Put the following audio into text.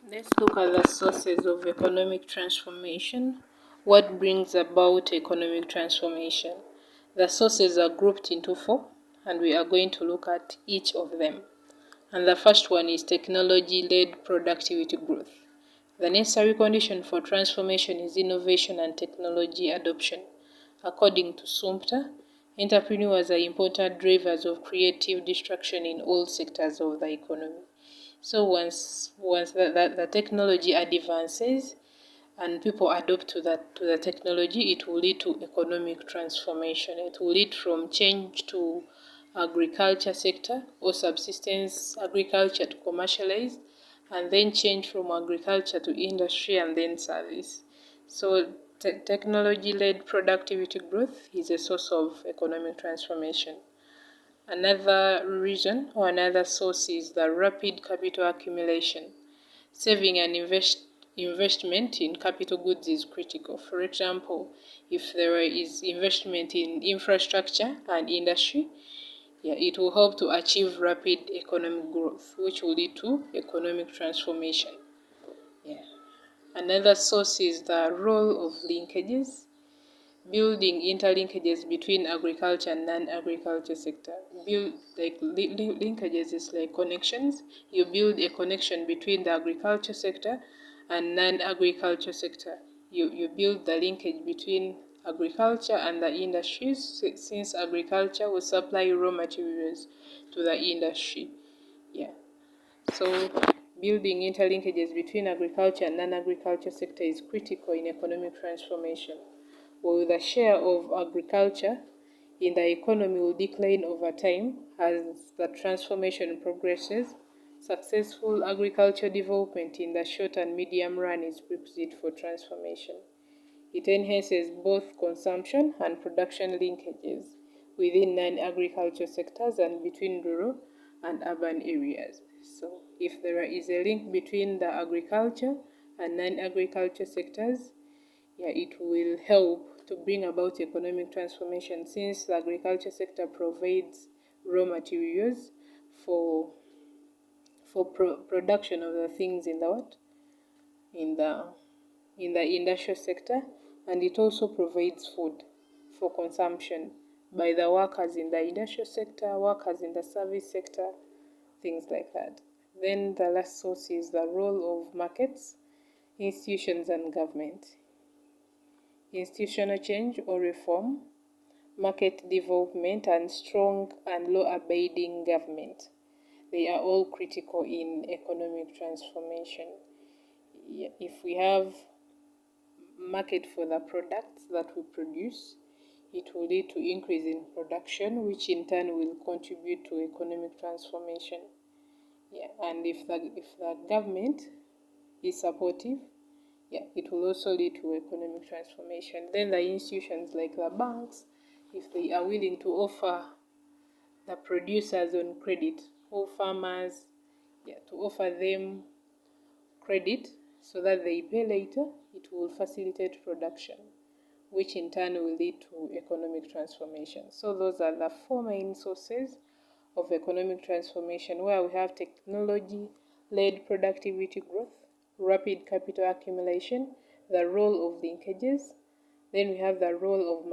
Let's look at the sources of economic transformation. What brings about economic transformation? The sources are grouped into 4, and we are going to look at each of them. And the first one is technology-led productivity growth. The necessary condition for transformation is innovation and technology adoption. According to Sumpter, entrepreneurs are important drivers of creative destruction in all sectors of the economy. So once the technology advances and people adopt to the technology, it will lead to economic transformation. It will lead from change to agriculture sector or subsistence agriculture to commercialized, and then change from agriculture to industry and then service. So technology-led productivity growth is a source of economic transformation. Another reason or another source is the rapid capital accumulation. Saving and investment in capital goods is critical. For example, if there is investment in infrastructure and industry, it will help to achieve rapid economic growth, which will lead to economic transformation. Another source is the role of linkages. Building interlinkages between agriculture and non-agriculture sector. Linkages is like connections. You build a connection between the agriculture sector and non-agriculture sector. You build the linkage between agriculture and the industries, since agriculture will supply raw materials to the industry. So building interlinkages between agriculture and non-agriculture sector is critical in economic transformation. While the share of agriculture in the economy will decline over time as the transformation progresses, successful agricultural development in the short and medium run is requisite for transformation. It enhances both consumption and production linkages within non-agricultural sectors and between rural and urban areas. So if there is a link between the agriculture and non-agriculture sectors, it will help to bring about economic transformation, since the agriculture sector provides raw materials for production of the things in the industrial sector, and it also provides food for consumption by the workers in the industrial sector, workers in the service sector, things like that. Then the last source is the role of markets, institutions and government. Institutional change or reform, market development, and strong and law-abiding government. They are all critical in economic transformation. If we have market for the products that we produce, it will lead to increase in production, which in turn will contribute to economic transformation. And if the government is supportive, it will also lead to economic transformation. Then the institutions like the banks, if they are willing to offer the producers on credit, or farmers, to offer them credit so that they pay later, it will facilitate production, which in turn will lead to economic transformation. So those are the 4 main sources of economic transformation, where we have technology-led productivity growth, rapid capital accumulation, the role of linkages, then we have the role of